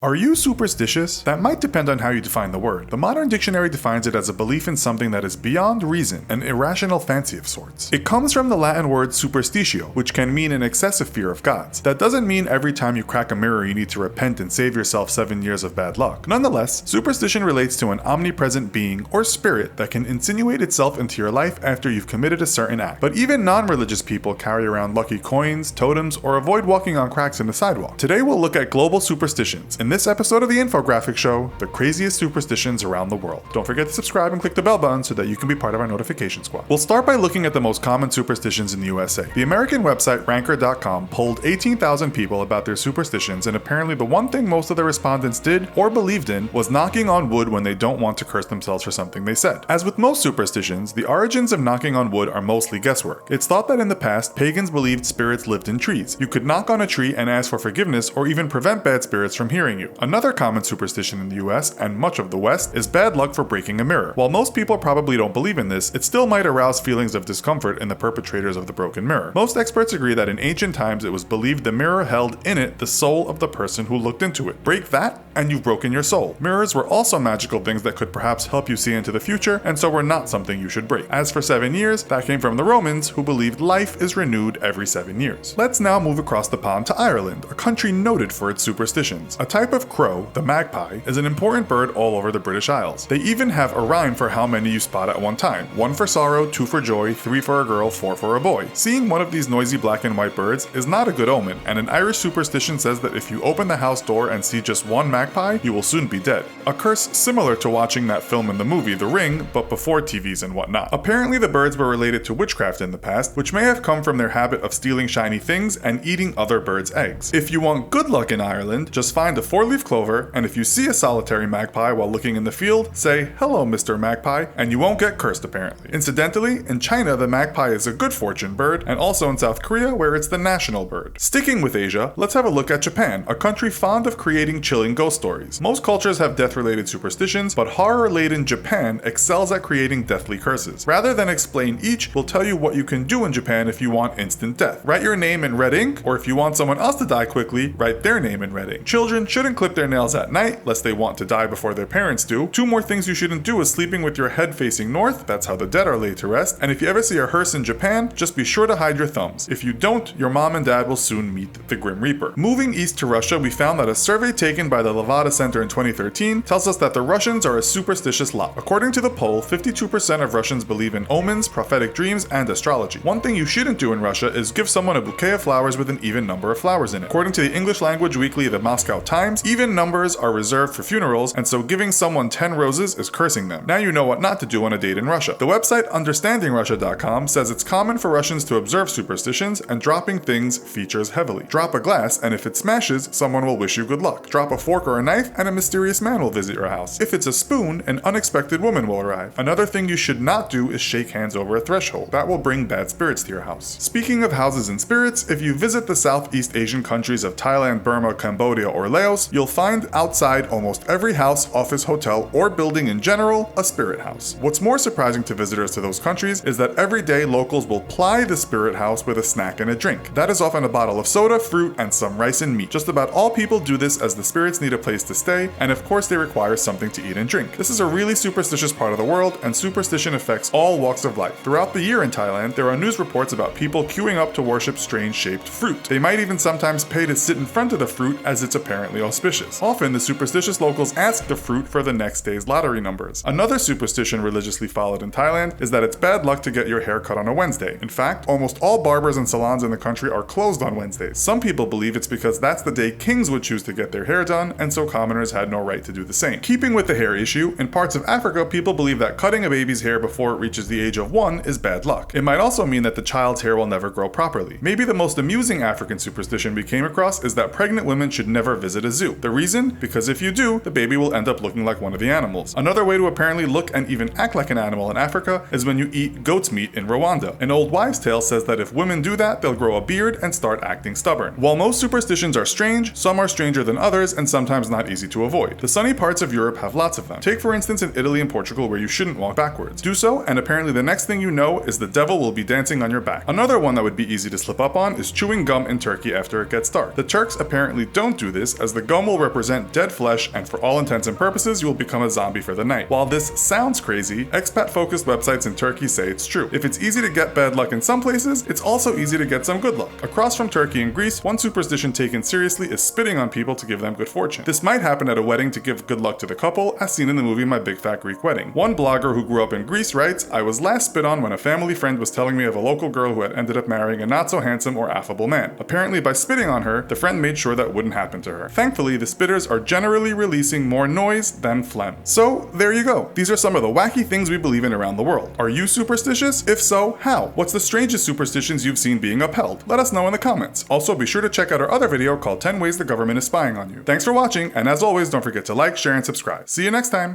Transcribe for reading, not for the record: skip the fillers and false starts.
Are you superstitious? That might depend on how you define the word. The modern dictionary defines it as a belief in something that is beyond reason, an irrational fancy of sorts. It comes from the Latin word superstitio, which can mean an excessive fear of gods. That doesn't mean every time you crack a mirror you need to repent and save yourself 7 years of bad luck. Nonetheless, superstition relates to an omnipresent being or spirit that can insinuate itself into your life after you've committed a certain act. But even non-religious people carry around lucky coins, totems, or avoid walking on cracks in the sidewalk. Today we'll look at global superstitions. In this episode of the Infographics Show, the craziest superstitions around the world. Don't forget to subscribe and click the bell button so that you can be part of our notification squad. We'll start by looking at the most common superstitions in the USA. The American website Ranker.com polled 18,000 people about their superstitions, and apparently the one thing most of the respondents did or believed in was knocking on wood when they don't want to curse themselves for something they said. As with most superstitions, the origins of knocking on wood are mostly guesswork. It's thought that in the past, pagans believed spirits lived in trees. You could knock on a tree and ask for forgiveness or even prevent bad spirits from hearing you. Another common superstition in the US and much of the West is bad luck for breaking a mirror. While most people probably don't believe in this, it still might arouse feelings of discomfort in the perpetrators of the broken mirror. Most experts agree that in ancient times it was believed the mirror held in it the soul of the person who looked into it. Break that and you've broken your soul. Mirrors were also magical things that could perhaps help you see into the future, and so were not something you should break. As for 7 years, that came from the Romans, who believed life is renewed every 7 years. Let's now move across the pond to Ireland, a country noted for its superstitions. A type of crow, the magpie, is an important bird all over the British Isles. They even have a rhyme for how many you spot at one time. 1 for sorrow, 2 for joy, 3 for a girl, 4 for a boy. Seeing one of these noisy black and white birds is not a good omen, and an Irish superstition says that if you open the house door and see just one magpie, you will soon be dead. A curse similar to watching that film in the movie The Ring, but before TVs and whatnot. Apparently the birds were related to witchcraft in the past, which may have come from their habit of stealing shiny things and eating other birds' eggs. If you want good luck in Ireland, just find a 4-leaf clover, and if you see a solitary magpie while looking in the field, say, "Hello, Mr. Magpie," and you won't get cursed apparently. Incidentally, in China the magpie is a good fortune bird, and also in South Korea where it's the national bird. Sticking with Asia, let's have a look at Japan, a country fond of creating chilling ghost stories. Most cultures have death-related superstitions, but horror-laden Japan excels at creating deathly curses. Rather than explain each, we'll tell you what you can do in Japan if you want instant death. Write your name in red ink, or if you want someone else to die quickly, write their name in red ink. Children shouldn't clip their nails at night, lest they want to die before their parents do. 2 more things you shouldn't do is sleeping with your head facing north, that's how the dead are laid to rest, and if you ever see a hearse in Japan, just be sure to hide your thumbs. If you don't, your mom and dad will soon meet the Grim Reaper. Moving east to Russia, we found that a survey taken by the Levada Center in 2013 tells us that the Russians are a superstitious lot. According to the poll, 52% of Russians believe in omens, prophetic dreams, and astrology. One thing you shouldn't do in Russia is give someone a bouquet of flowers with an even number of flowers in it. According to the English language weekly The Moscow Times, even numbers are reserved for funerals, and so giving someone 10 roses is cursing them. Now you know what not to do on a date in Russia. The website understandingrussia.com says it's common for Russians to observe superstitions, and dropping things features heavily. Drop a glass, and if it smashes, someone will wish you good luck. Drop a fork or a knife, and a mysterious man will visit your house. If it's a spoon, an unexpected woman will arrive. Another thing you should not do is shake hands over a threshold. That will bring bad spirits to your house. Speaking of houses and spirits, if you visit the Southeast Asian countries of Thailand, Burma, Cambodia, or Laos, you'll find outside almost every house, office, hotel, or building in general, a spirit house. What's more surprising to visitors to those countries is that every day locals will ply the spirit house with a snack and a drink. That is often a bottle of soda, fruit, and some rice and meat. Just about all people do this as the spirits need a place to stay, and of course they require something to eat and drink. This is a really superstitious part of the world, and superstition affects all walks of life. Throughout the year in Thailand, there are news reports about people queuing up to worship strange shaped fruit. They might even sometimes pay to sit in front of the fruit as it's apparently auspicious. Often the superstitious locals ask the fruit for the next day's lottery numbers. Another superstition religiously followed in Thailand is that it's bad luck to get your hair cut on a Wednesday. In fact, almost all barbers and salons in the country are closed on Wednesdays. Some people believe it's because that's the day kings would choose to get their hair done, and so commoners had no right to do the same. Keeping with the hair issue, in parts of Africa, people believe that cutting a baby's hair before it reaches the age of 1 is bad luck. It might also mean that the child's hair will never grow properly. Maybe the most amusing African superstition we came across is that pregnant women should never visit a zoo. The reason? Because if you do, the baby will end up looking like one of the animals. Another way to apparently look and even act like an animal in Africa is when you eat goat's meat in Rwanda. An old wives' tale says that if women do that, they'll grow a beard and start acting stubborn. While most superstitions are strange, some are stranger than others and sometimes not easy to avoid. The sunny parts of Europe have lots of them. Take for instance in Italy and Portugal where you shouldn't walk backwards. Do so, and apparently the next thing you know is the devil will be dancing on your back. Another one that would be easy to slip up on is chewing gum in Turkey after it gets dark. The Turks apparently don't do this, as the gum will represent dead flesh, and for all intents and purposes, you will become a zombie for the night. While this sounds crazy, expat-focused websites in Turkey say it's true. If it's easy to get bad luck in some places, it's also easy to get some good luck. Across from Turkey and Greece, one superstition taken seriously is spitting on people to give them good fortune. This might happen at a wedding to give good luck to the couple, as seen in the movie My Big Fat Greek Wedding. One blogger who grew up in Greece writes, "I was last spit on when a family friend was telling me of a local girl who had ended up marrying a not so handsome or affable man. Apparently by spitting on her, the friend made sure that wouldn't happen to her. Thankfully, the spitters are generally releasing more noise than phlegm." So there you go. These are some of the wacky things we believe in around the world. Are you superstitious? If so, how? What's the strangest superstitions you've seen being upheld? Let us know in the comments. Also, be sure to check out our other video called 10 Ways the Government is Spying on You. Thanks for watching, and as always, don't forget to like, share, and subscribe. See you next time!